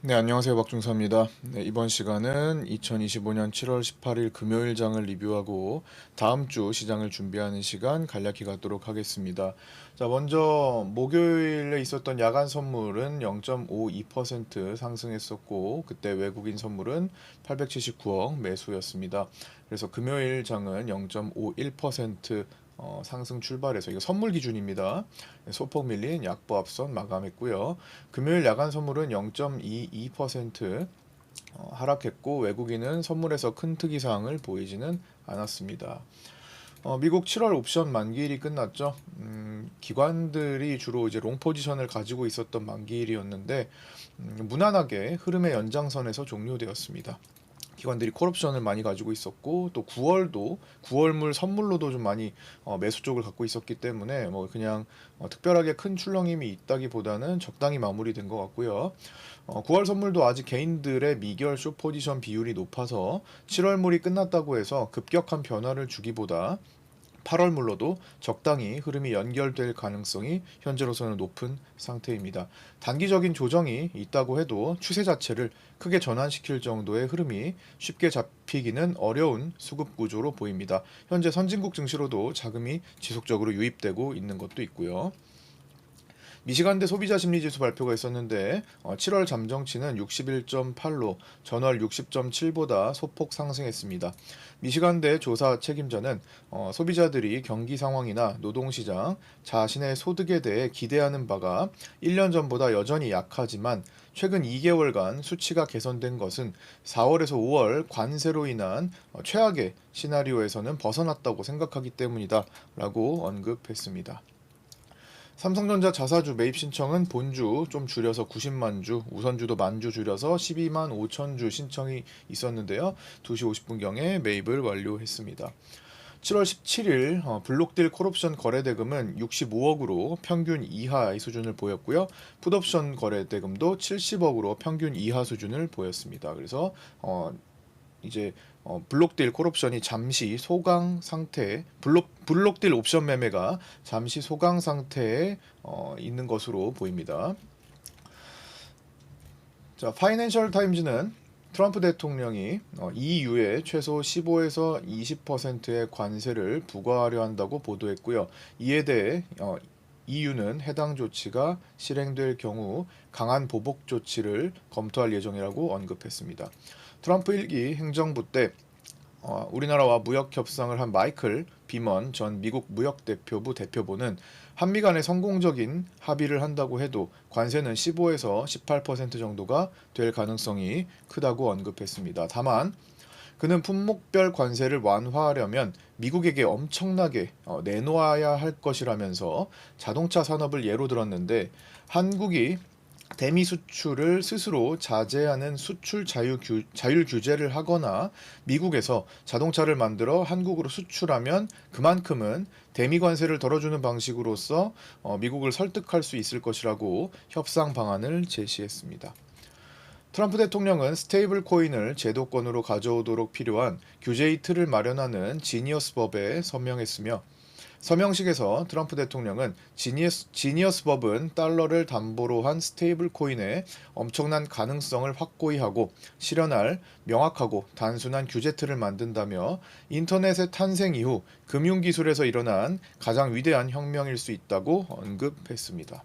네, 안녕하세요. 박중사입니다. 네, 이번 시간은 2025년 7월 18일 금요일 장을 리뷰하고 다음 주 시장을 준비하는 시간 간략히 갖도록 하겠습니다. 자, 먼저 목요일에 있었던 야간 선물은 0.52% 상승했었고, 그때 외국인 선물은 879억 매수였습니다. 그래서 금요일 장은 0.51% 상승 출발해서 이거 선물 기준입니다. 소폭 밀린 약보 앞선 마감했고요. 금요일 야간 선물은 0.22% 하락했고 외국인은 선물에서 큰 특이사항을 보이지는 않았습니다. 미국 7월 옵션 만기일이 끝났죠. 기관들이 주로 이제 롱 포지션을 가지고 있었던 만기일이었는데 무난하게 흐름의 연장선에서 종료되었습니다. 기관들이 콜옵션을 많이 가지고 있었고 또 9월도 9월물 선물로도 좀 많이 매수 쪽을 갖고 있었기 때문에 뭐 그냥 특별하게 큰 출렁임이 있다기보다는 적당히 마무리된 것 같고요. 9월 선물도 아직 개인들의 미결 숏 포지션 비율이 높아서 7월물이 끝났다고 해서 급격한 변화를 주기보다 8월 물로도 적당히 흐름이 연결될 가능성이 현재로서는 높은 상태입니다. 단기적인 조정이 있다고 해도 추세 자체를 크게 전환시킬 정도의 흐름이 쉽게 잡히기는 어려운 수급 구조로 보입니다. 현재 선진국 증시로도 자금이 지속적으로 유입되고 있는 것도 있고요. 미시간대 소비자 심리지수 발표가 있었는데 7월 잠정치는 61.8로 전월 60.7보다 소폭 상승했습니다. 미시간대 조사 책임자는 소비자들이 경기 상황이나 노동시장, 자신의 소득에 대해 기대하는 바가 1년 전보다 여전히 약하지만 최근 2개월간 수치가 개선된 것은 4월에서 5월 관세로 인한 최악의 시나리오에서는 벗어났다고 생각하기 때문이다 라고 언급했습니다. 삼성전자 자사주 매입 신청은 본주 좀 줄여서 90만 주, 우선주도 만주 줄여서 12만 5천 주 신청이 있었는데요. 2시 50분경에 매입을 완료했습니다. 7월 17일 블록딜 콜옵션 거래대금은 65억으로 평균 이하의 수준을 보였고요. 풋옵션 거래대금도 70억으로 평균 이하 수준을 보였습니다. 그래서 이제 블록딜 콜옵션이 잠시 소강 상태, 블록딜 옵션 매매가 잠시 소강 상태에 있는 것으로 보입니다. 자, 파이낸셜 타임즈는 트럼프 대통령이 EU에 최소 15에서 20%의 관세를 부과하려 한다고 보도했고요. 이에 대해 EU는 해당 조치가 실행될 경우 강한 보복 조치를 검토할 예정이라고 언급했습니다. 트럼프 1기 행정부 때 우리나라와 무역 협상을 한 마이클 비먼 전 미국 무역대표부 대표보는 한미 간에 성공적인 합의를 한다고 해도 관세는 15에서 18% 정도가 될 가능성이 크다고 언급했습니다. 다만 그는 품목별 관세를 완화하려면 미국에게 엄청나게 내놓아야 할 것이라면서 자동차 산업을 예로 들었는데 한국이 대미 수출을 스스로 자제하는 수출 자율 규제를 하거나 미국에서 자동차를 만들어 한국으로 수출하면 그만큼은 대미 관세를 덜어주는 방식으로서 미국을 설득할 수 있을 것이라고 협상 방안을 제시했습니다. 트럼프 대통령은 스테이블 코인을 제도권으로 가져오도록 필요한 규제의 틀을 마련하는 지니어스법에 서명했으며 서명식에서 트럼프 대통령은 지니어스법은 달러를 담보로 한 스테이블 코인의 엄청난 가능성을 확고히 하고 실현할 명확하고 단순한 규제 틀을 만든다며 인터넷의 탄생 이후 금융기술에서 일어난 가장 위대한 혁명일 수 있다고 언급했습니다.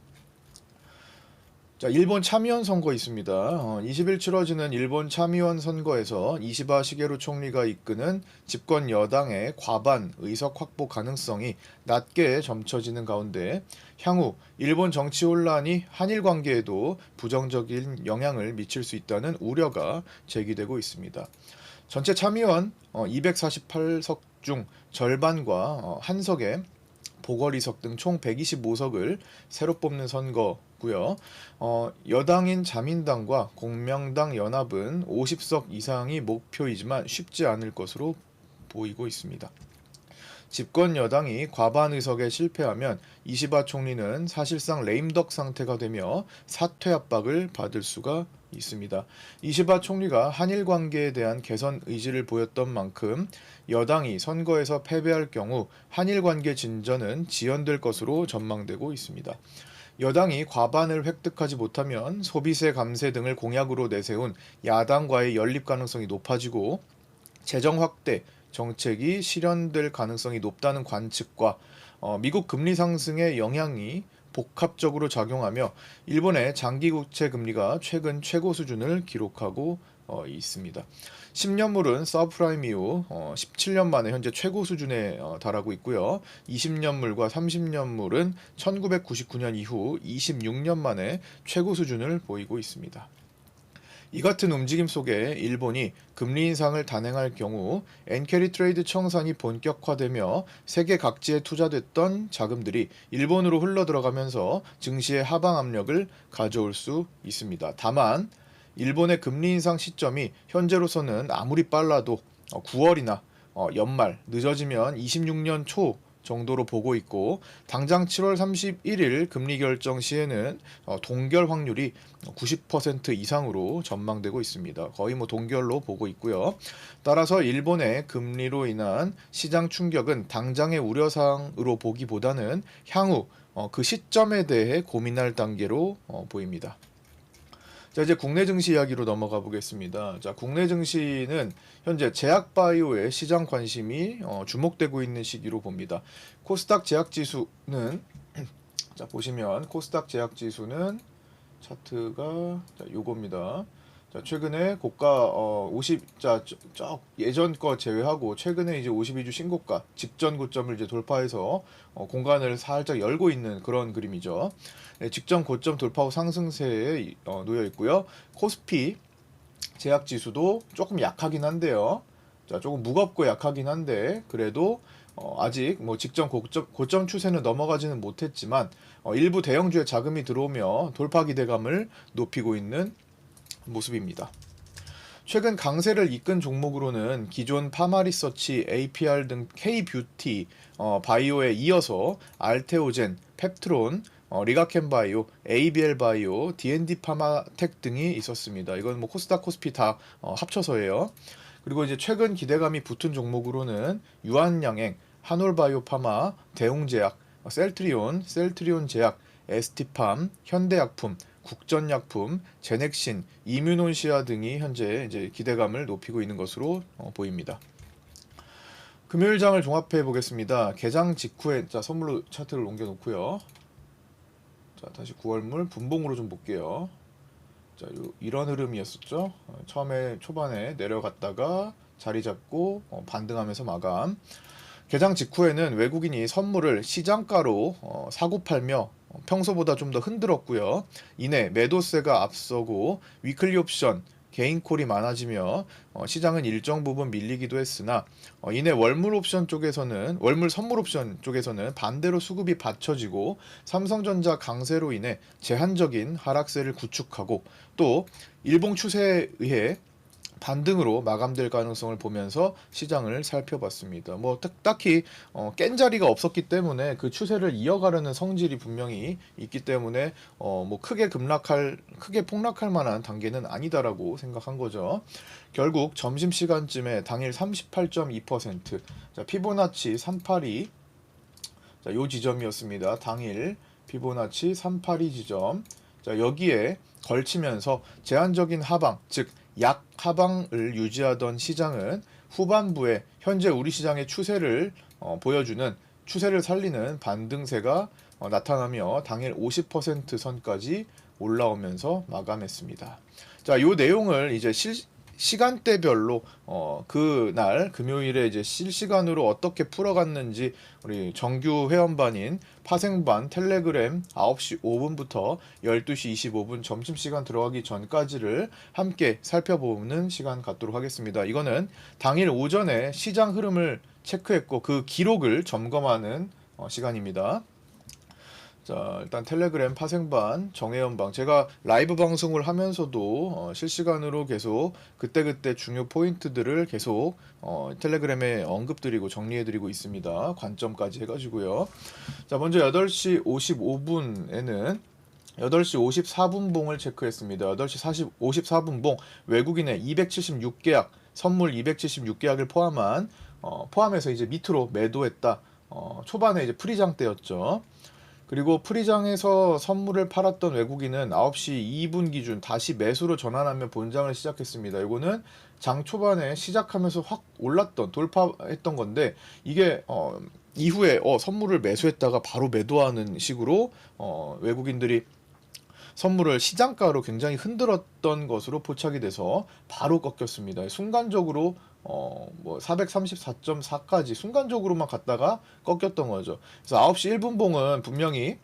자, 일본 참의원 선거 있습니다. 20일 치러지는 일본 참의원 선거에서 이시바 시게루 총리가 이끄는 집권 여당의 과반 의석 확보 가능성이 낮게 점쳐지는 가운데 향후 일본 정치 혼란이 한일 관계에도 부정적인 영향을 미칠 수 있다는 우려가 제기되고 있습니다. 전체 참의원 248석 중 절반과 한 석에 보궐이석 등 총 125석을 새로 뽑는 선거고요. 여당인 자민당과 공명당 연합은 50석 이상이 목표이지만 쉽지 않을 것으로 보이고 있습니다. 집권 여당이 과반 의석에 실패하면 이시바 총리는 사실상 레임덕 상태가 되며 사퇴 압박을 받을 수가 있습니다. 이시바 총리가 한일 관계에 대한 개선 의지를 보였던 만큼 여당이 선거에서 패배할 경우 한일 관계 진전은 지연될 것으로 전망되고 있습니다. 여당이 과반을 획득하지 못하면 소비세 감세 등을 공약으로 내세운 야당과의 연립 가능성이 높아지고 재정 확대 정책이 실현될 가능성이 높다는 관측과 미국 금리 상승의 영향이 복합적으로 작용하며 일본의 장기 국채 금리가 최근 최고 수준을 기록하고 있습니다. 10년물은 서프라임 이후 17년 만에 현재 최고 수준에 달하고 있고요. 20년물과 30년물은 1999년 이후 26년 만에 최고 수준을 보이고 있습니다. 이 같은 움직임 속에 일본이 금리 인상을 단행할 경우 엔캐리 트레이드 청산이 본격화되며 세계 각지에 투자됐던 자금들이 일본으로 흘러들어가면서 증시의 하방 압력을 가져올 수 있습니다. 다만 일본의 금리 인상 시점이 현재로서는 아무리 빨라도 9월이나 연말, 늦어지면 26년 초 정도로 보고 있고 당장 7월 31일 금리 결정 시에는 동결 확률이 90% 이상으로 전망되고 있습니다. 거의 동결로 보고 있고요. 따라서 일본의 금리로 인한 시장 충격은 당장의 우려사항으로 보기보다는 향후 그 시점에 대해 고민할 단계로 보입니다. 자, 이제 국내 증시 이야기로 넘어가 보겠습니다. 자, 국내 증시는 현재 제약바이오의 시장 관심이 주목되고 있는 시기로 봅니다. 코스닥 제약지수는 자, 보시면 코스닥 제약지수는 차트가 요겁니다. 자, 최근에 고가 예전 거 제외하고 최근에 이제 52주 신고가 직전 고점을 이제 돌파해서 공간을 살짝 열고 있는 그런 그림이죠. 네, 직전 고점 돌파 후 상승세에 놓여 있고요. 코스피 제약 지수도 조금 약하긴 한데요. 자, 조금 무겁고 약하긴 한데 그래도 아직 직전 고점 추세는 넘어가지는 못했지만 일부 대형주의 자금이 들어오며 돌파 기대감을 높이고 있는 모습입니다. 최근 강세를 이끈 종목으로는 기존 파마리서치, APR 등 K뷰티, 바이오에 이어서 알테오젠, 펩트론, 리가켄바이오, ABL바이오, D&D 파마텍 등이 있었습니다. 이건 코스닥, 코스피 다 합쳐서예요. 그리고 이제 최근 기대감이 붙은 종목으로는 유한양행, 한올바이오파마, 대웅제약, 셀트리온 제약, ST팜, 현대약품, 국전약품, 제넥신, 이뮤논시아 등이 현재 이제 기대감을 높이고 있는 것으로 보입니다. 금요일장을 종합해 보겠습니다. 개장 직후에 자, 선물로 차트를 옮겨 놓고요. 자, 다시 9월물 분봉으로 좀 볼게요. 자, 이런 흐름이었었죠. 처음에 초반에 내려갔다가 자리 잡고 반등하면서 마감. 개장 직후에는 외국인이 선물을 시장가로 사고 팔며 평소보다 좀 더 흔들었고요. 이내 매도세가 앞서고 위클리 옵션, 개인콜이 많아지며 시장은 일정 부분 밀리기도 했으나 이내 월물 선물 옵션 쪽에서는 반대로 수급이 받쳐지고 삼성전자 강세로 인해 제한적인 하락세를 구축하고 또 일봉 추세에 의해 반등으로 마감될 가능성을 보면서 시장을 살펴봤습니다. 딱히 깬 자리가 없었기 때문에 그 추세를 이어가려는 성질이 분명히 있기 때문에 크게 폭락할 만한 단계는 아니다라고 생각한 거죠. 결국 점심 시간쯤에 당일 38.2%, 자, 피보나치 382, 자, 요 지점이었습니다. 당일 피보나치 382 지점. 자, 여기에 걸치면서 제한적인 하방, 즉 약하방을 유지하던 시장은 후반부에 현재 우리 시장의 추세를 보여주는 추세를 살리는 반등세가 나타나며 당일 50% 선까지 올라오면서 마감했습니다. 자, 요 내용을 이제 시간대별로 그날 금요일에 이제 실시간으로 어떻게 풀어갔는지 우리 정규 회원반인 파생반 텔레그램 9시 5분부터 12시 25분 점심시간 들어가기 전까지를 함께 살펴보는 시간 갖도록 하겠습니다. 이거는 당일 오전에 시장 흐름을 체크했고 그 기록을 점검하는 시간입니다. 자, 일단 텔레그램 파생반 정혜연방 제가 라이브 방송을 하면서도 실시간으로 계속 그때그때 중요 포인트들을 계속 텔레그램에 언급드리고 정리해드리고 있습니다. 관점까지 해가지고요. 자, 먼저 8시 55분에는 8시 54분 봉을 체크했습니다. 8시 54분 봉 외국인의 276계약 선물 276계약을 포함해서 이제 밑으로 매도했다. 초반에 이제 프리장 때였죠. 그리고 프리장에서 선물을 팔았던 외국인은 9시 2분 기준 다시 매수로 전환하며 본장을 시작했습니다. 이거는 장 초반에 시작하면서 확 올랐던 돌파했던 건데 이게 이후에 선물을 매수했다가 바로 매도하는 식으로 외국인들이 선물을 시장가로 굉장히 흔들었던 것으로 포착이 돼서 바로 꺾였습니다. 순간적으로 뭐 434.4까지 순간적으로만 갔다가 꺾였던 거죠. 그래서 9시 1분 봉은 분명히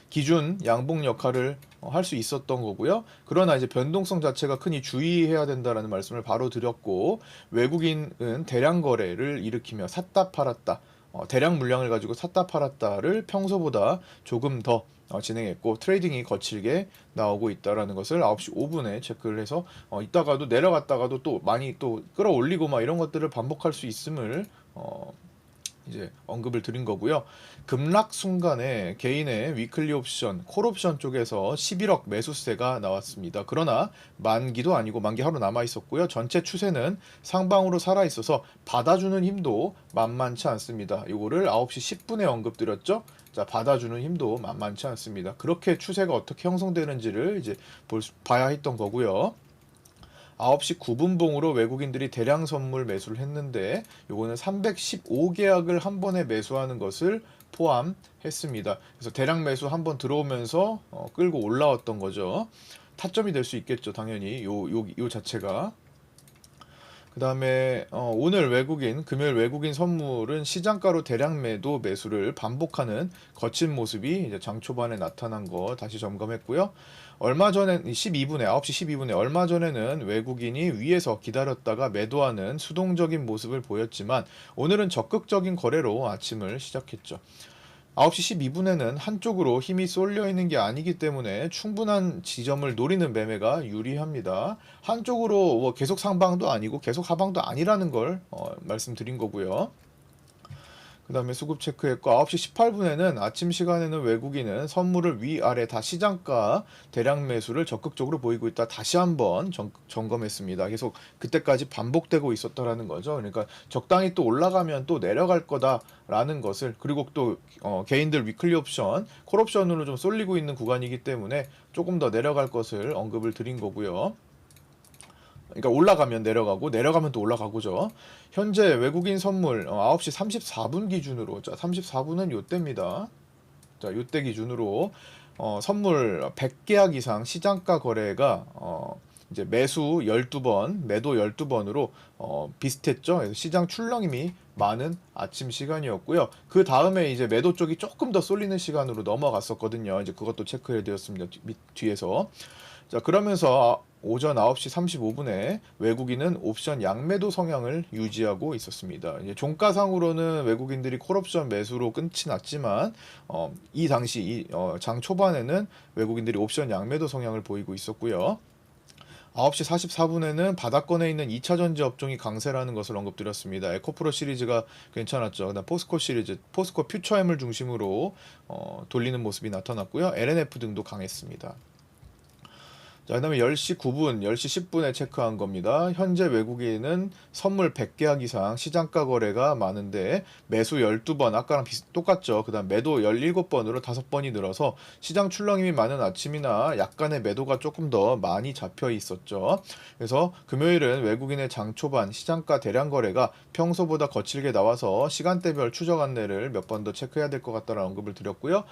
기준 양봉 역할을 할 수 있었던 거고요. 그러나 이제 변동성 자체가 크니 주의해야 된다라는 말씀을 바로 드렸고, 외국인은 대량 거래를 일으키며 샀다 팔았다, 대량 물량을 가지고 샀다 팔았다를 평소보다 조금 더 진행했고, 트레이딩이 거칠게 나오고 있다라는 것을 9시 5분에 체크를 해서 이따가도 내려갔다가도 또 많이 또 끌어올리고 막 이런 것들을 반복할 수 있음을 이제 언급을 드린 거고요. 급락 순간에 개인의 위클리 옵션, 콜 옵션 쪽에서 11억 매수세가 나왔습니다. 그러나 만기도 아니고 만기 하루 남아 있었고요. 전체 추세는 상방으로 살아 있어서 받아주는 힘도 만만치 않습니다. 이거를 9시 10분에 언급드렸죠. 자, 받아주는 힘도 만만치 않습니다. 그렇게 추세가 어떻게 형성되는지를 이제 봐야 했던 거고요. 9시 9분 봉으로 외국인들이 대량 선물 매수를 했는데 요거는 315계약을 한 번에 매수하는 것을 포함했습니다. 그래서 대량 매수 한 번 들어오면서 끌고 올라왔던 거죠. 타점이 될 수 있겠죠. 당연히 요 자체가. 그 다음에 오늘 금요일 외국인 선물은 시장가로 대량 매도 매수를 반복하는 거친 모습이 이제 장 초반에 나타난 거 다시 점검했고요. 얼마 전에 9시 12분에 얼마 전에는 외국인이 위에서 기다렸다가 매도하는 수동적인 모습을 보였지만 오늘은 적극적인 거래로 아침을 시작했죠. 9시 12분에는 한쪽으로 힘이 쏠려 있는 게 아니기 때문에 충분한 지점을 노리는 매매가 유리합니다. 한쪽으로 뭐 계속 상방도 아니고 계속 하방도 아니라는 걸 말씀드린 거고요. 그 다음에 수급 체크했고 9시 18분에는 아침 시간에는 외국인은 선물을 위아래 다 시장가 대량 매수를 적극적으로 보이고 있다. 다시 한번 점검했습니다. 계속 그때까지 반복되고 있었다라는 거죠. 그러니까 적당히 또 올라가면 또 내려갈 거다라는 것을, 그리고 또 개인들 위클리 옵션, 콜 옵션으로 좀 쏠리고 있는 구간이기 때문에 조금 더 내려갈 것을 언급을 드린 거고요. 그러니까 올라가면 내려가고 내려가면 또 올라가고죠. 현재 외국인 선물 9시 34분 기준으로, 자 34분은 요때입니다. 자 요때 기준으로 선물 100계약 이상 시장가 거래가 이제 매수 12번, 매도 12번으로 비슷했죠. 그래서 시장 출렁임이 많은 아침 시간이었고요. 그 다음에 이제 매도 쪽이 조금 더 쏠리는 시간으로 넘어갔었거든요. 이제 그것도 체크해 드렸습니다. 뒤에서. 자, 그러면서 오전 9시 35분에 외국인은 옵션 양매도 성향을 유지하고 있었습니다. 이제 종가상으로는 외국인들이 콜옵션 매수로 끝이 났지만 이 당시 장 초반에는 외국인들이 옵션 양매도 성향을 보이고 있었고요. 9시 44분에는 바닥권에 있는 2차전지 업종이 강세라는 것을 언급드렸습니다. 에코프로 시리즈가 괜찮았죠. 그다음 포스코 시리즈, 포스코 퓨처엠을 중심으로 돌리는 모습이 나타났고요. LNF 등도 강했습니다. 자, 그 다음에 10시 9분, 10시 10분에 체크한 겁니다. 현재 외국인은 선물 100계약 이상 시장가 거래가 많은데 매수 12번, 아까랑 똑같죠. 그 다음 매도 17번으로 5번이 늘어서 시장 출렁임이 많은 아침이나 약간의 매도가 조금 더 많이 잡혀 있었죠. 그래서 금요일은 외국인의 장 초반 시장가 대량 거래가 평소보다 거칠게 나와서 시간대별 추적 안내를 몇 번 더 체크해야 될 것 같다는 언급을 드렸고요.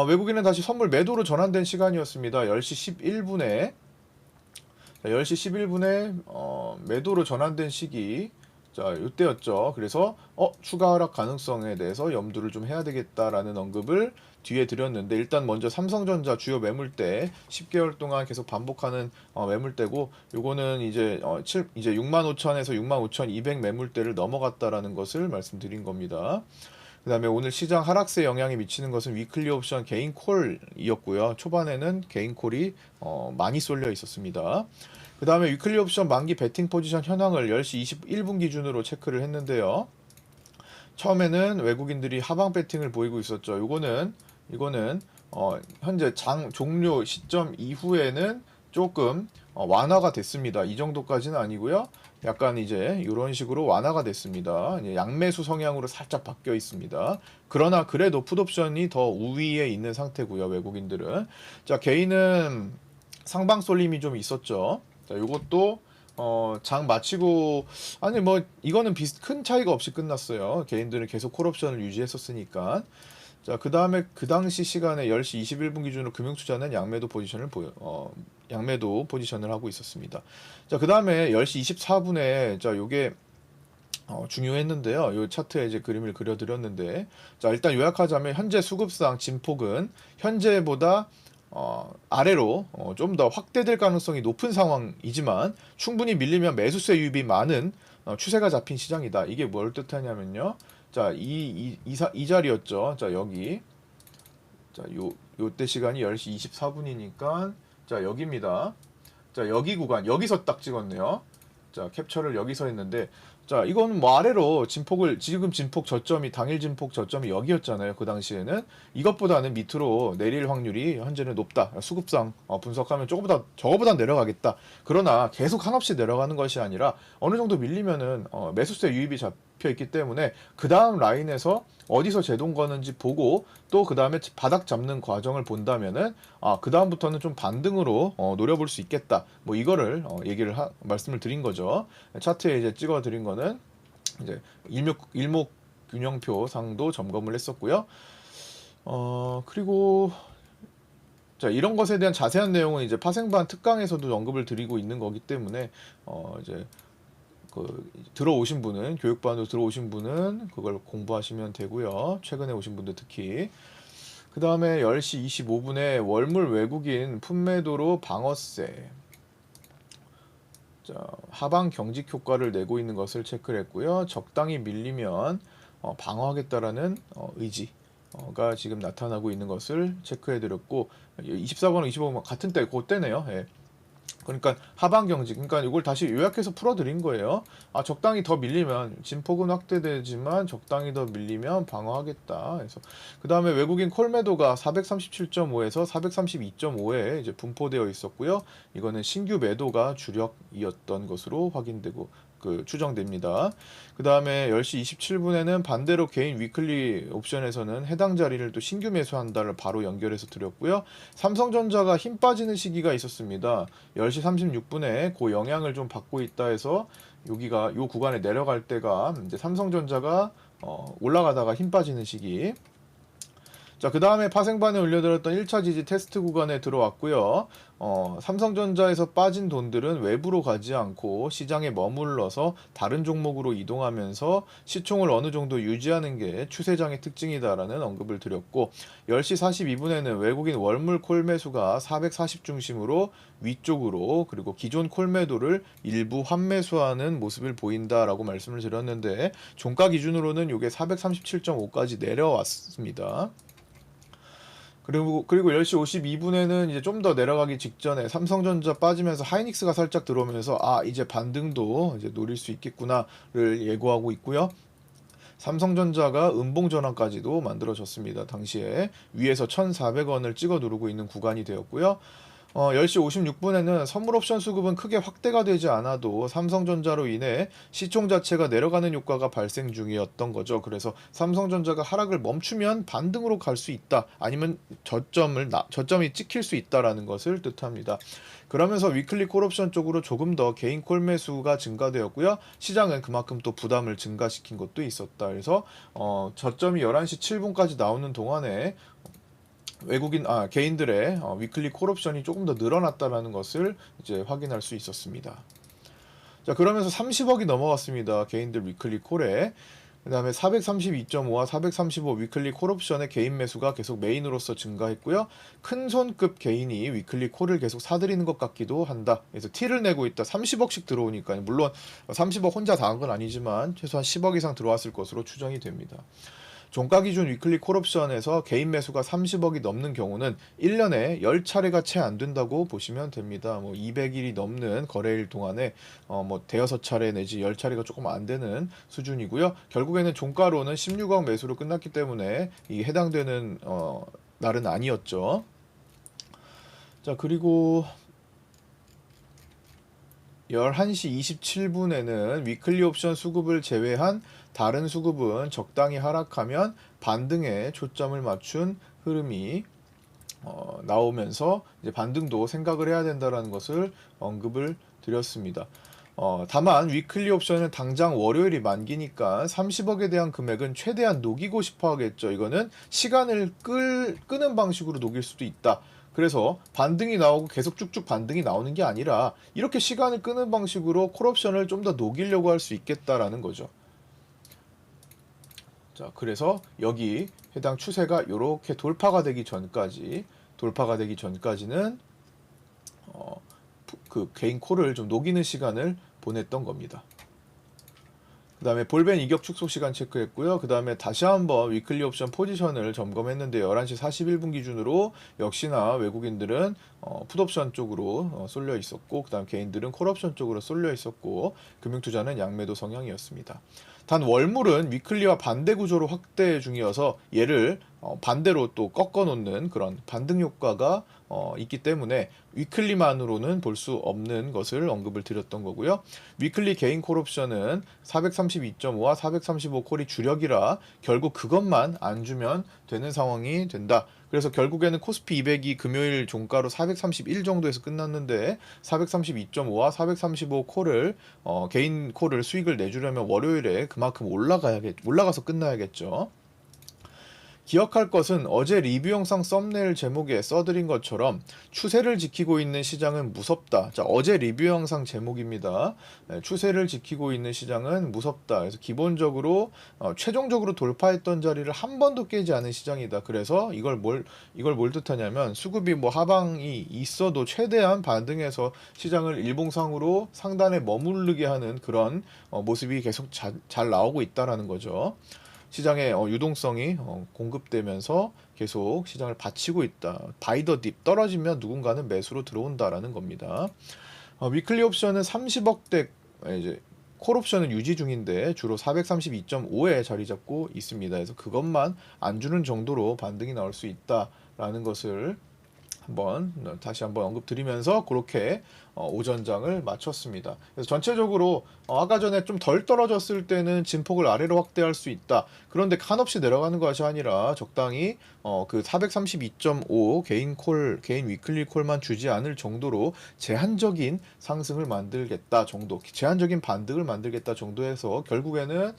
외국인은 다시 선물 매도로 전환된 시간이었습니다. 10시 11분에 10시 11분에 매도로 전환된 시기, 자 이때였죠. 그래서 추가 하락 가능성에 대해서 염두를 좀 해야 되겠다라는 언급을 뒤에 드렸는데, 일단 먼저 삼성전자 주요 매물대 10개월 동안 계속 반복하는 매물대고, 요거는 이제 65,000에서 65,200 매물대를 넘어갔다라는 것을 말씀드린 겁니다. 그 다음에 오늘 시장 하락세 영향이 미치는 것은 위클리 옵션 개인 콜이었고요. 초반에는 개인 콜이 많이 쏠려 있었습니다. 그 다음에 위클리 옵션 만기 베팅 포지션 현황을 10시 21분 기준으로 체크를 했는데요. 처음에는 외국인들이 하방 배팅을 보이고 있었죠. 이거는 현재 장 종료 시점 이후에는 조금 완화가 됐습니다. 이 정도까지는 아니고요. 약간 이제 이런 식으로 완화가 됐습니다. 이제 양매수 성향으로 살짝 바뀌어 있습니다. 그러나 그래도 풋옵션이 더 우위에 있는 상태고요. 외국인들은. 자, 개인은 상방 쏠림이 좀 있었죠. 자, 요것도 장 마치고 아니 뭐 이거는 큰 차이가 없이 끝났어요. 개인들은 계속 콜옵션을 유지했었으니까. 자, 그다음에 그 당시 시간에 10시 21분 기준으로 금융투자는 양매도 포지션을 하고 있었습니다. 자, 그다음에 10시 24분에 자, 요게 중요했는데요. 요 차트에 이제 그림을 그려드렸는데, 자, 일단 요약하자면 현재 수급상 진폭은 현재보다 아래로 좀 더 확대될 가능성이 높은 상황이지만 충분히 밀리면 매수세 유입이 많은 추세가 잡힌 시장이다. 이게 뭘 뜻하냐면요. 자, 이 자리였죠. 자, 여기. 자, 요때 시간이 10시 24분이니까 자, 여기입니다. 자, 여기 구간 여기서 딱 찍었네요. 자, 캡처를 여기서 했는데 자, 이건 뭐 아래로 지금 진폭 저점이 당일 진폭 저점이 여기였잖아요. 그 당시에는 이것보다는 밑으로 내릴 확률이 현재는 높다. 수급상 분석하면 저거보다 내려가겠다. 그러나 계속 한없이 내려가는 것이 아니라 어느 정도 밀리면은 매수세 유입이 잡혀 있기 때문에 그 다음 라인에서 어디서 제동 거는지 보고 또 그 다음에 바닥 잡는 과정을 본다면은 그 다음부터는 좀 반등으로 노려볼 수 있겠다. 뭐 이거를 말씀을 드린 거죠. 차트에 이제 찍어 드린 거는 이제 일목 균형표 상도 점검을 했었고요. 그리고 자, 이런 것에 대한 자세한 내용은 이제 파생반 특강에서도 언급을 드리고 있는 거기 때문에 이제 들어오신 분은 교육반으로 들어오신 분은 그걸 공부하시면 되고요. 최근에 오신 분들 특히. 그 다음에 10시 25분에 월물 외국인 품매도로 방어세. 자, 하방 경직 효과를 내고 있는 것을 체크를 했고요. 적당히 밀리면 방어하겠다라는 의지가 지금 나타나고 있는 것을 체크해 드렸고 24번, 25번 같은 때 그때네요. 예. 그러니까 하방 경직, 그러니까 이걸 다시 요약해서 풀어드린 거예요. 적당히 더 밀리면 진폭은 확대되지만 적당히 더 밀리면 방어하겠다. 그래서 그 다음에 외국인 콜매도가 437.5에서 432.5에 이제 분포되어 있었고요. 이거는 신규 매도가 주력이었던 것으로 확인되고 추정됩니다. 그 다음에 10시 27분에는 반대로 개인 위클리 옵션에서는 해당 자리를 또 신규 매수한다를 바로 연결해서 드렸고요. 삼성전자가 힘 빠지는 시기가 있었습니다. 10시 36분에 그 영향을 좀 받고 있다 해서 여기가 요 구간에 내려갈 때가 이제 삼성전자가 올라가다가 힘 빠지는 시기. 자, 그 다음에 파생반에 올려드렸던 1차 지지 테스트 구간에 들어왔고요. 삼성전자에서 빠진 돈들은 외부로 가지 않고 시장에 머물러서 다른 종목으로 이동하면서 시총을 어느 정도 유지하는 게 추세장의 특징이다라는 언급을 드렸고 10시 42분에는 외국인 월물 콜 매수가 440 중심으로 위쪽으로 그리고 기존 콜 매도를 일부 환매수하는 모습을 보인다라고 말씀을 드렸는데 종가 기준으로는 이게 437.5까지 내려왔습니다. 그리고 10시 52분에는 이제 좀 더 내려가기 직전에 삼성전자 빠지면서 하이닉스가 살짝 들어오면서 이제 반등도 이제 노릴 수 있겠구나를 예고하고 있고요. 삼성전자가 음봉 전환까지도 만들어졌습니다. 당시에 위에서 1,400원을 찍어 누르고 있는 구간이 되었고요. 10시 56분에는 선물 옵션 수급은 크게 확대가 되지 않아도 삼성전자로 인해 시총 자체가 내려가는 효과가 발생 중이었던 거죠. 그래서 삼성전자가 하락을 멈추면 반등으로 갈 수 있다. 아니면 저점이 찍힐 수 있다라는 것을 뜻합니다. 그러면서 위클리 콜옵션 쪽으로 조금 더 개인 콜 매수가 증가되었고요. 시장은 그만큼 또 부담을 증가시킨 것도 있었다. 그래서 저점이 11시 7분까지 나오는 동안에 개인들의 위클리 콜옵션이 조금 더 늘어났다라는 것을 이제 확인할 수 있었습니다. 자, 그러면서 30억이 넘어갔습니다. 개인들 위클리 콜에. 그 다음에 432.5와 435 위클리 콜옵션의 개인 매수가 계속 메인으로서 증가했고요. 큰 손급 개인이 위클리 콜을 계속 사들이는 것 같기도 한다. 그래서 T를 내고 있다. 30억씩 들어오니까 물론 30억 혼자 다 한 건 아니지만 최소한 10억 이상 들어왔을 것으로 추정이 됩니다. 종가 기준 위클리 콜옵션에서 개인 매수가 30억이 넘는 경우는 1년에 10차례가 채 안 된다고 보시면 됩니다. 200일이 넘는 거래일 동안에 대여섯 차례 내지 10차례가 조금 안 되는 수준이고요. 결국에는 종가로는 16억 매수로 끝났기 때문에 이 해당되는 날은 아니었죠. 자, 그리고 11시 27분에는 위클리 옵션 수급을 제외한 다른 수급은 적당히 하락하면 반등에 초점을 맞춘 흐름이 나오면서 이제 반등도 생각을 해야 된다라는 것을 언급을 드렸습니다. 다만 위클리 옵션은 당장 월요일이 만기니까 30억에 대한 금액은 최대한 녹이고 싶어 하겠죠. 이거는 시간을 끄는 방식으로 녹일 수도 있다. 그래서 반등이 나오고 계속 쭉쭉 반등이 나오는 게 아니라 이렇게 시간을 끄는 방식으로 콜옵션을 좀 더 녹이려고 할 수 있겠다라는 거죠. 자, 그래서 여기 해당 추세가 이렇게 돌파가 되기 전까지는 그 개인 콜을 좀 녹이는 시간을 보냈던 겁니다. 그 다음에 볼벤 이격 축소 시간 체크했고요. 그 다음에 다시 한번 위클리 옵션 포지션을 점검했는데 11시 41분 기준으로 역시나 외국인들은 풋옵션 쪽으로 쏠려 있었고, 그 다음 개인들은 콜옵션 쪽으로 쏠려 있었고, 금융투자는 양매도 성향이었습니다. 단 월물은 위클리와 반대 구조로 확대 중이어서 얘를 반대로 또 꺾어 놓는 그런 반등 효과가 있기 때문에 위클리만으로는 볼 수 없는 것을 언급을 드렸던 거고요. 위클리 개인 콜옵션은 432.5와 435 콜이 주력이라 결국 그것만 안 주면 되는 상황이 된다. 그래서 결국에는 코스피 200이 금요일 종가로 431 정도에서 끝났는데 432.5와 435 콜을 개인 콜을 수익을 내주려면 월요일에 그만큼 올라가서 끝나야겠죠. 기억할 것은 어제 리뷰 영상 썸네일 제목에 써드린 것처럼 추세를 지키고 있는 시장은 무섭다. 자, 어제 리뷰 영상 제목입니다. 추세를 지키고 있는 시장은 무섭다. 그래서 기본적으로 최종적으로 돌파했던 자리를 한 번도 깨지 않은 시장이다. 그래서 이걸 뭘 뜻하냐면 수급이 뭐 하방이 있어도 최대한 반등해서 시장을 일봉상으로 상단에 머무르게 하는 그런 모습이 계속 잘 나오고 있다라는 거죠. 시장의 유동성이 공급되면서 계속 시장을 받치고 있다. 바이 더 딥, 떨어지면 누군가는 매수로 들어온다라는 겁니다. 위클리 옵션은 30억대, 이제 콜 옵션은 유지 중인데 주로 432.5에 자리 잡고 있습니다. 그래서 그것만 안 주는 정도로 반등이 나올 수 있다라는 것을 다시 한번 언급드리면서 그렇게 오전장을 마쳤습니다. 그래서 전체적으로 아까 전에 좀 덜 떨어졌을 때는 진폭을 아래로 확대할 수 있다. 그런데 한없이 내려가는 것이 아니라 적당히 그 432.5 개인 위클리 콜만 주지 않을 정도로 제한적인 상승을 만들겠다 정도, 제한적인 반등을 만들겠다 정도에서 결국에는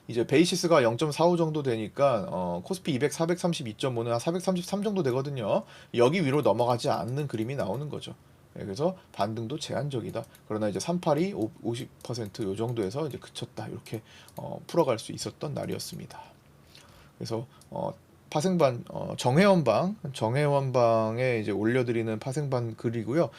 이제 베이시스가 0.45 정도 되니까 코스피 200 432.5는 한 433 정도 되거든요. 여기 위로 넘어가지 않는 그림이 나오는 거죠. 그래서 반등도 제한적이다. 그러나 이제 382 50%요 정도에서 이제 그쳤다. 이렇게 풀어갈 수 있었던 날이었습니다. 그래서 파생반 정회원방에 이제 올려드리는 파생반 글이고요.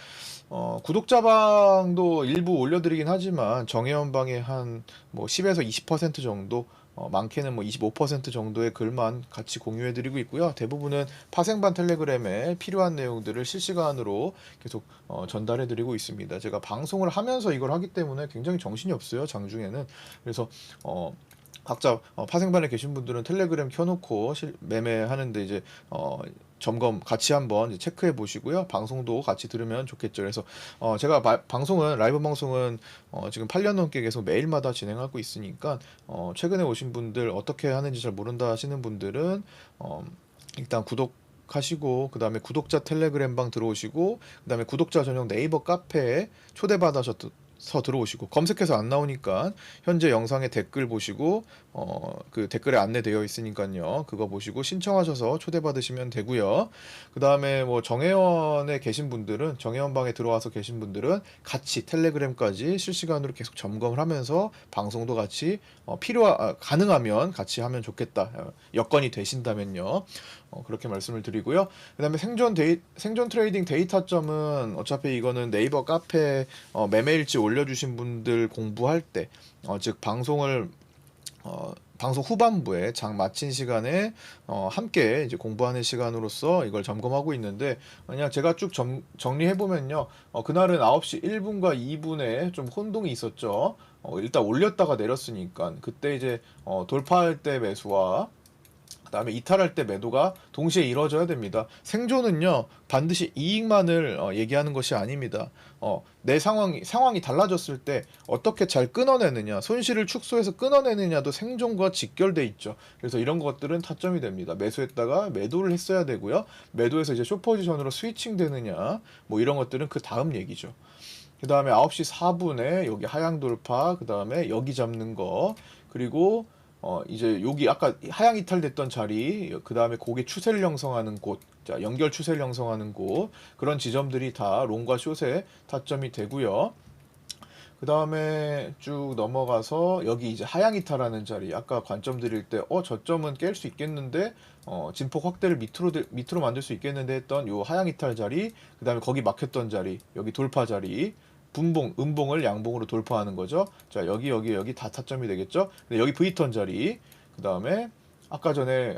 구독자방도 일부 올려드리긴 하지만 정회원방에 한 뭐 10에서 20% 정도, 많게는 뭐 25% 정도의 글만 같이 공유해드리고 있고요. 대부분은 파생반 텔레그램에 필요한 내용들을 실시간으로 계속 전달해드리고 있습니다. 제가 방송을 하면서 이걸 하기 때문에 굉장히 정신이 없어요, 장중에는. 그래서 각자 파생반에 계신 분들은 텔레그램 켜놓고 매매하는데 이제 점검 같이 한번 이제 체크해 보시고요. 방송도 같이 들으면 좋겠죠. 그래서 제가 라이브 방송은 지금 8년 넘게 계속 매일마다 진행하고 있으니까 최근에 오신 분들 어떻게 하는지 잘 모른다 하시는 분들은 일단 구독하시고 그 다음에 구독자 텔레그램방 들어오시고 그 다음에 구독자 전용 네이버 카페에 초대받아서 들어오시고 검색해서 안 나오니까 현재 영상에 댓글 보시고 그 댓글에 안내되어 있으니까요. 그거 보시고 신청하셔서 초대받으시면 되고요. 그 다음에 뭐 정회원에 계신 분들은 정회원방에 들어와서 계신 분들은 같이 텔레그램까지 실시간으로 계속 점검을 하면서 방송도 같이 가능하면 같이 하면 좋겠다. 여건이 되신다면요. 그렇게 말씀을 드리고요. 그 다음에 생존 트레이딩 데이터점은 어차피 이거는 네이버 카페 매매일지 올려주신 분들 공부할 때, 즉 방송 후반부에 장 마친 시간에 함께 이제 공부하는 시간으로서 이걸 점검하고 있는데, 그냥 제가 쭉 정리해 보면요, 그날은 9시 1분과 2분에 좀 혼동이 있었죠. 일단 올렸다가 내렸으니까 그때 이제 돌파할 때 매수와 그다음에 이탈할 때 매도가 동시에 이루어져야 됩니다. 생존은요 반드시 이익만을 얘기하는 것이 아닙니다. 내 상황이 달라졌을 때 어떻게 잘 끊어내느냐, 손실을 축소해서 끊어내느냐도 생존과 직결돼 있죠. 그래서 이런 것들은 타점이 됩니다. 매수했다가 매도를 했어야 되고요. 매도해서 이제 숏 포지션으로 스위칭 되느냐, 뭐 이런 것들은 그 다음 얘기죠. 그 다음에 9시 4분에 여기 하향 돌파, 그 다음에 여기 잡는 거, 그리고 이제 여기 아까 하향 이탈됐던 자리, 그 다음에 고개 추세를 형성하는 곳, 자, 연결 추세를 형성하는 곳, 그런 지점들이 다 롱과 숏에 타점이 되고요. 그 다음에 쭉 넘어가서 여기 이제 하향 이탈하는 자리, 아까 관점 드릴 때 저점은 깰 수 있겠는데 진폭 확대를 밑으로 만들 수 있겠는데 했던 요 하향 이탈 자리, 그 다음에 거기 막혔던 자리, 여기 돌파 자리, 분봉, 음봉을 양봉으로 돌파하는 거죠. 자, 여기 다 타점이 되겠죠. 근데 여기 V턴 자리, 그 다음에 아까 전에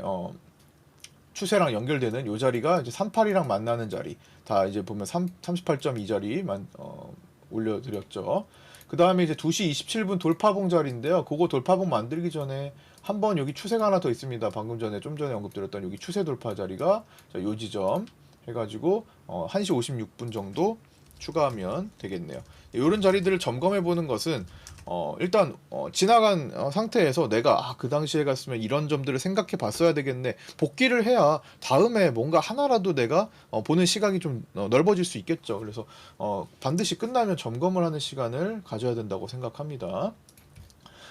추세랑 연결되는 요 자리가 이제 38이랑 만나는 자리, 다 이제 보면 38.2 자리만 올려드렸죠. 그 다음에 이제 2시 27분 돌파봉 자리인데요. 그거 돌파봉 만들기 전에 한번 여기 추세가 하나 더 있습니다. 방금 전에 좀 전에 언급드렸던 여기 추세 돌파 자리가 자, 요 지점 해가지고 1시 56분 정도 추가하면 되겠네요. 이런 자리들을 점검해 보는 것은 일단 지나간 상태에서 내가 그 당시에 갔으면 이런 점들을 생각해 봤어야 되겠네. 복귀를 해야 다음에 뭔가 하나라도 내가 보는 시각이 좀 넓어질 수 있겠죠. 그래서 반드시 끝나면 점검을 하는 시간을 가져야 된다고 생각합니다.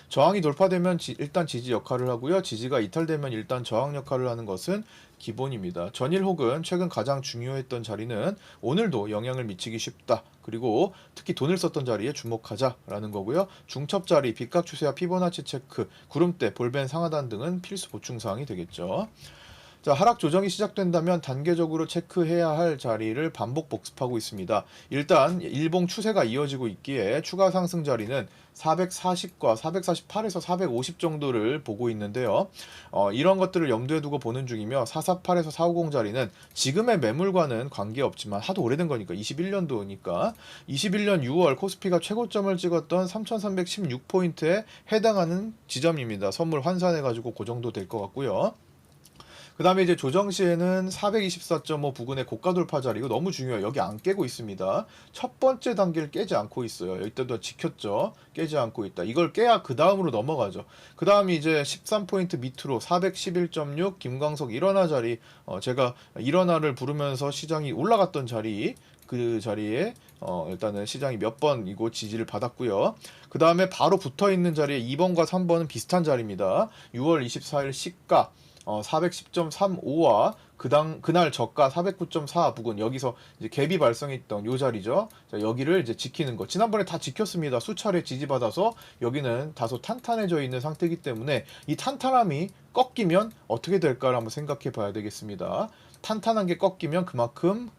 저항이 돌파되면 일단 지지 역할을 하고요. 지지가 이탈되면 일단 저항 역할을 하는 것은 기본입니다. 전일 혹은 최근 가장 중요했던 자리는 오늘도 영향을 미치기 쉽다. 그리고 특히 돈을 썼던 자리에 주목하자라는 거고요. 중첩 자리, 빗각 추세와 피보나치 체크, 구름대, 볼벤 상하단 등은 필수 보충사항이 되겠죠. 자, 하락 조정이 시작된다면 단계적으로 체크해야 할 자리를 반복 복습하고 있습니다. 일단 일봉 추세가 이어지고 있기에 추가 상승 자리는 440과 448에서 450 정도를 보고 있는데요. 이런 것들을 염두에 두고 보는 중이며 448에서 450 자리는 지금의 매물과는 관계없지만 하도 오래된 거니까 21년도니까 21년 6월 코스피가 최고점을 찍었던 3316포인트에 해당하는 지점입니다. 선물 환산해가지고 그 정도 될 것 같고요. 그 다음에 이제 조정 시에는 424.5 부근의 고가 돌파 자리가 너무 중요해요. 여기 안 깨고 있습니다. 첫 번째 단계를 깨지 않고 있어요. 이때도 지켰죠. 깨지 않고 있다. 이걸 깨야 그 다음으로 넘어가죠. 그 다음이 이제 13포인트 밑으로 411.6 김광석 일어나 자리, 제가 일어나를 부르면서 시장이 올라갔던 자리, 그 자리에 일단은 시장이 몇 번 이곳 지지를 받았고요. 그 다음에 바로 붙어 있는 자리에 2번과 3번은 비슷한 자리입니다. 6월 24일 시가 410.35와 그날 저가 409.4 부근, 여기서 이제 갭이 발생했던 요 자리죠. 자, 여기를 이제 지키는 거. 지난번에 다 지켰습니다. 수차례 지지받아서 여기는 다소 탄탄해져 있는 상태이기 때문에 이 탄탄함이 꺾이면 어떻게 될까를 한번 생각해 봐야 되겠습니다. 탄탄한 게 꺾이면 그만큼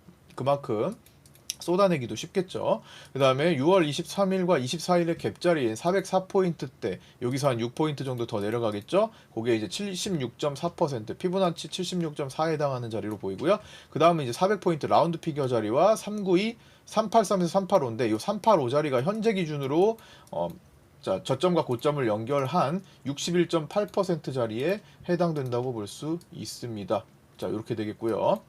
쏟아내기도 쉽겠죠. 그 다음에 6월 23일과 24일의 갭자리인 404포인트대, 여기서 한 6포인트 정도 더 내려가겠죠. 그게 이제 76.4%, 피보나치 76.4에 해당하는 자리로 보이고요. 그 다음은 이제 400포인트 라운드 피겨 자리와 392, 383에서 385인데 이 385 자리가 현재 기준으로 자, 저점과 고점을 연결한 61.8% 자리에 해당된다고 볼 수 있습니다. 자, 이렇게 되겠고요.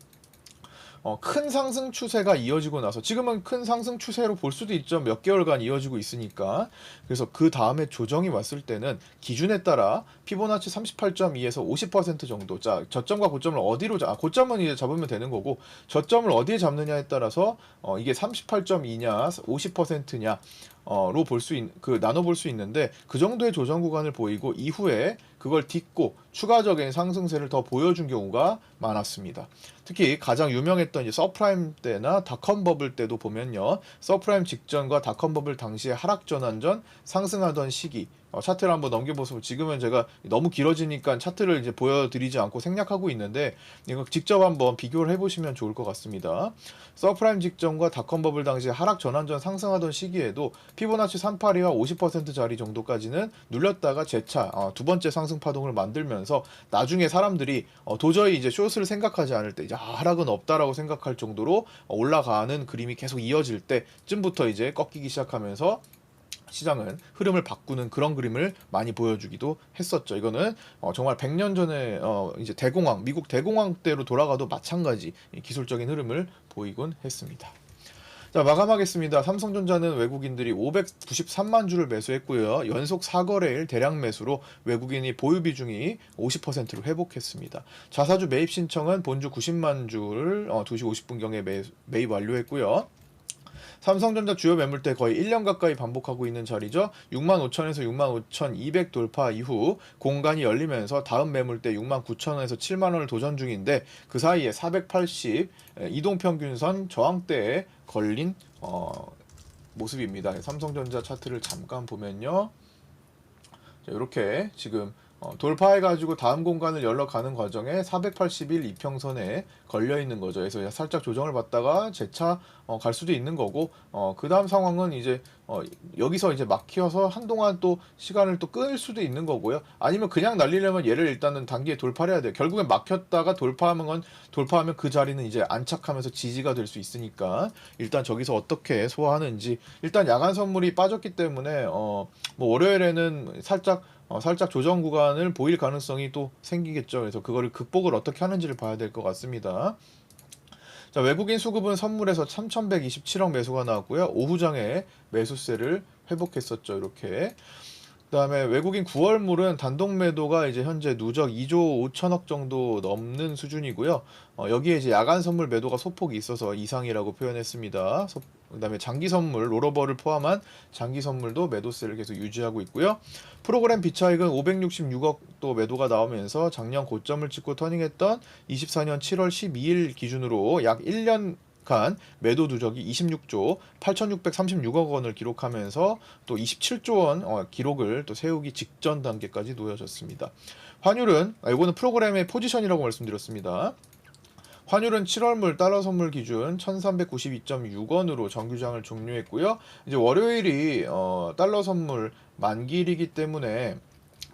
큰 상승 추세가 이어지고 나서, 지금은 큰 상승 추세로 볼 수도 있죠. 몇 개월간 이어지고 있으니까. 그래서 그 다음에 조정이 왔을 때는 기준에 따라 피보나치 38.2에서 50% 정도, 자, 저점과 고점을 어디로 고점은 이제 잡으면 되는 거고, 저점을 어디에 잡느냐에 따라서 이게 38.2냐 50%냐 로 볼 수 나눠 볼 수 있는데, 그 정도의 조정 구간을 보이고 이후에 그걸 딛고 추가적인 상승세를 더 보여준 경우가 많았습니다. 특히 가장 유명했던 이제 서프라임 때나 닷컴 버블 때도 보면요, 서프라임 직전과 닷컴 버블 당시에 하락 전환 전 상승하던 시기, 차트를 한번 넘겨보시면, 지금은 제가 너무 길어지니까 차트를 이제 보여드리지 않고 생략하고 있는데 이거 직접 한번 비교를 해보시면 좋을 것 같습니다. 서프라임 직전과 닷컴 버블 당시 하락 전환 전 상승하던 시기에도 피보나치 382와 50% 자리 정도까지는 눌렸다가 재차 두 번째 상승 파동을 만들면서, 나중에 사람들이 도저히 이제 숏을 생각하지 않을 때, 이제 하락은 없다라고 생각할 정도로 올라가는 그림이 계속 이어질 때쯤부터 이제 꺾이기 시작하면서 시장은 흐름을 바꾸는 그런 그림을 많이 보여주기도 했었죠. 이거는 정말 100년 전에 이제 대공황, 미국 대공황 때로 돌아가도 마찬가지 기술적인 흐름을 보이곤 했습니다. 자, 마감하겠습니다. 삼성전자는 외국인들이 593만 주를 매수했고요. 연속 4거래일 대량 매수로 외국인이 보유 비중이 50%로 회복했습니다. 자사주 매입 신청은 본주 90만 주를 2시 50분경에 매입 완료했고요. 삼성전자 주요 매물대 거의 1년 가까이 반복하고 있는 자리죠. 65,000에서 65,200 돌파 이후 공간이 열리면서 다음 매물대 69,000원에서 7만원을 도전 중인데 그 사이에 480 이동평균선 저항대에 걸린 모습입니다. 삼성전자 차트를 잠깐 보면요. 자, 이렇게 지금 돌파해가지고 다음 공간을 열러 가는 과정에 481 이평선에 걸려 있는 거죠. 그래서 살짝 조정을 받다가 재차 갈 수도 있는 거고, 그 다음 상황은 이제 여기서 이제 막혀서 한동안 또 시간을 또 끌 수도 있는 거고요. 아니면 그냥 날리려면 얘를 일단은 단기에 돌파를 해야 돼요. 결국엔 막혔다가 돌파하면 그 자리는 이제 안착하면서 지지가 될 수 있으니까 일단 저기서 어떻게 소화하는지. 일단 야간 선물이 빠졌기 때문에 뭐 월요일에는 살짝 조정 구간을 보일 가능성이 또 생기겠죠. 그래서 그거를 극복을 어떻게 하는지를 봐야 될 것 같습니다. 자, 외국인 수급은 선물에서 3,127억 매수가 나왔고요. 오후장에 매수세를 회복했었죠. 이렇게. 그다음에 외국인 9월물은 단독 매도가 이제 현재 누적 2조 5천억 정도 넘는 수준이고요. 여기에 이제 야간 선물 매도가 소폭이 있어서 이상이라고 표현했습니다. 그다음에 장기 선물 롤오버를 포함한 장기 선물도 매도세를 계속 유지하고 있고요. 프로그램 비차익은 566억도 매도가 나오면서 작년 고점을 찍고 터닝했던 24년 7월 12일 기준으로 약 1년 간 매도 누적이 26조 8,636억 원을 기록하면서 또 27조 원 기록을 또 세우기 직전 단계까지 놓여졌습니다. 환율은 이거는 프로그램의 포지션이라고 말씀드렸습니다. 환율은 7월물 달러 선물 기준 1,392.6원으로 정규장을 종료했고요. 이제 월요일이 달러 선물 만기일이기 때문에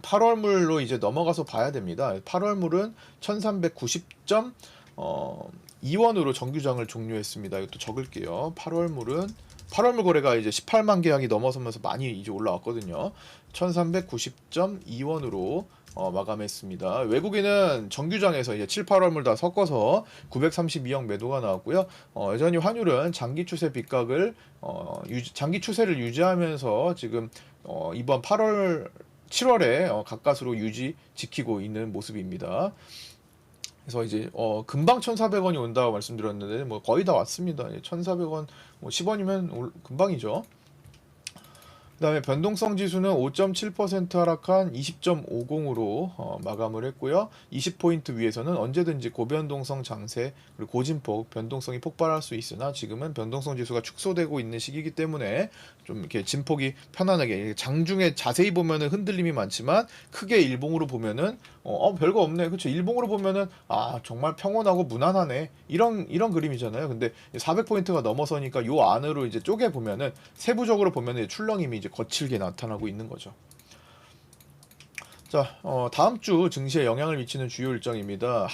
8월물로 이제 넘어가서 봐야 됩니다. 8월물은 1,390.2원으로 정규장을 종료했습니다. 이것도 적을게요. 8월물 거래가 이제 18만 계약이 넘어서면서 많이 이제 올라왔거든요. 1,390.2원으로 마감했습니다. 외국인은 정규장에서 이제 7, 8월물 다 섞어서 932억 매도가 나왔고요. 여전히 환율은 장기 추세 빗각을 장기 추세를 유지하면서 지금 이번 7월에 가까스로 지키고 있는 모습입니다. 그래서 이제 금방 1,400원이 온다고 말씀드렸는데 뭐 거의 다 왔습니다. 1,400원, 뭐 10원이면 금방이죠. 그다음에 변동성 지수는 5.7% 하락한 20.50으로 마감을 했고요. 20포인트 위에서는 언제든지 고변동성 장세 그리고 고진폭 변동성이 폭발할 수 있으나 지금은 변동성 지수가 축소되고 있는 시기이기 때문에 좀 이렇게 진폭이 편안하게 장중에 자세히 보면은 흔들림이 많지만 크게 일봉으로 보면은 별거 없네. 그렇죠. 일봉으로 보면은 정말 평온하고 무난하네. 이런 그림이잖아요. 근데 400포인트가 넘어서니까 요 안으로 이제 쪼개 보면은 세부적으로 보면은 출렁임이 이제 거칠게 나타나고 있는 거죠. 자, 다음 주 증시에 영향을 미치는 주요 일정입니다.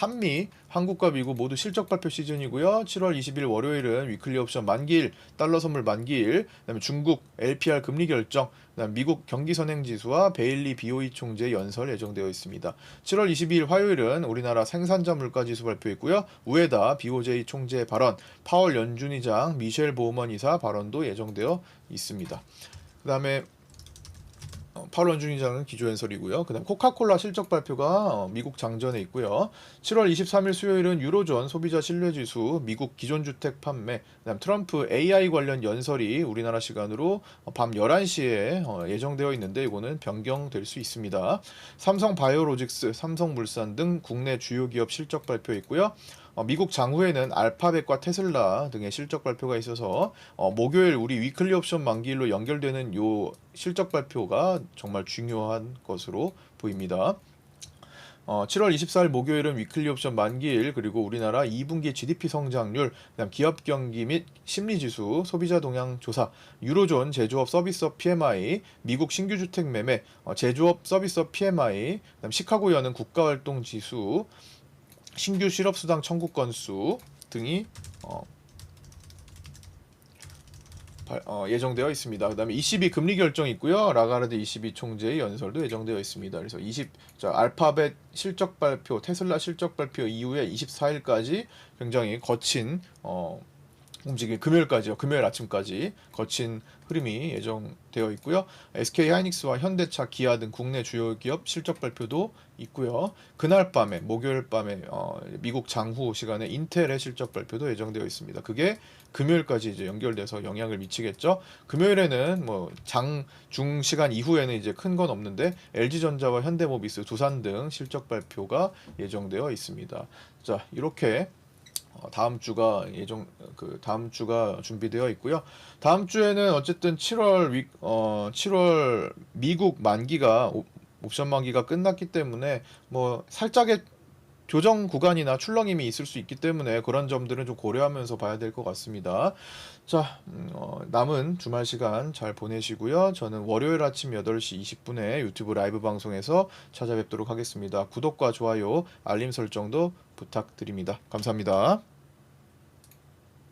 한국과 미국 모두 실적 발표 시즌이고요. 7월 20일 월요일은 위클리 옵션 만기일, 달러 선물 만기일, 그다음에 중국 LPR 금리 결정, 그다음 미국 경기 선행 지수와 베일리 BOE 총재 연설 예정되어 있습니다. 7월 22일 화요일은 우리나라 생산자 물가 지수 발표있고요. 우에다 BOJ 총재 발언, 파월 연준의장, 미셸 보우먼 이사 발언도 예정되어 있습니다. 그다음에 파월 연준의장은 기조연설이고요. 그다음 코카콜라 실적 발표가 미국 장전에 있고요. 7월 23일 수요일은 유로존 소비자 신뢰지수, 미국 기존주택 판매, 그다음 트럼프 AI 관련 연설이 우리나라 시간으로 밤 11시에 예정되어 있는데 이거는 변경될 수 있습니다. 삼성바이오로직스, 삼성물산 등 국내 주요 기업 실적 발표 있고요. 미국 장후에는 알파벳과 테슬라 등의 실적 발표가 있어서 목요일 우리 위클리 옵션 만기일로 연결되는 요 실적 발표가 정말 중요한 것으로 보입니다. 7월 24일 목요일은 위클리 옵션 만기일 그리고 우리나라 2분기 GDP 성장률, 그다음 기업 경기 및 심리지수, 소비자 동향 조사, 유로존 제조업 서비스업 PMI, 미국 신규 주택 매매, 제조업 서비스업 PMI, 그다음 시카고 연은 국가활동 지수, 신규 실업수당 청구 건수 등이 예정되어 있습니다. 그다음에 ECB 금리 결정이 있고요. 라가르드 ECB 총재의 연설도 예정되어 있습니다. 그래서 알파벳 실적 발표, 테슬라 실적 발표 이후에 24일까지 굉장히 거친 움직임, 금요일까지요. 금요일 아침까지 거친 흐름이 예정되어 있고요. SK 하이닉스와 현대차, 기아 등 국내 주요 기업 실적 발표도 있고요. 그날 밤에, 목요일 밤에 미국 장후 시간에 인텔의 실적 발표도 예정되어 있습니다. 그게 금요일까지 이제 연결돼서 영향을 미치겠죠. 금요일에는 뭐 중 시간 이후에는 이제 큰 건 없는데 LG전자와 현대모비스, 두산 등 실적 발표가 예정되어 있습니다. 자, 이렇게 다음 주가 준비되어 있고요. 다음 주에는 어쨌든 7월 미국 만기가 옵션 만기가 끝났기 때문에 뭐 살짝의 조정 구간이나 출렁임이 있을 수 있기 때문에 그런 점들은 좀 고려하면서 봐야 될 것 같습니다. 자, 남은 주말 시간 잘 보내시고요. 저는 월요일 아침 8시 20분에 유튜브 라이브 방송에서 찾아뵙도록 하겠습니다. 구독과 좋아요, 알림 설정도 부탁드립니다. 감사합니다.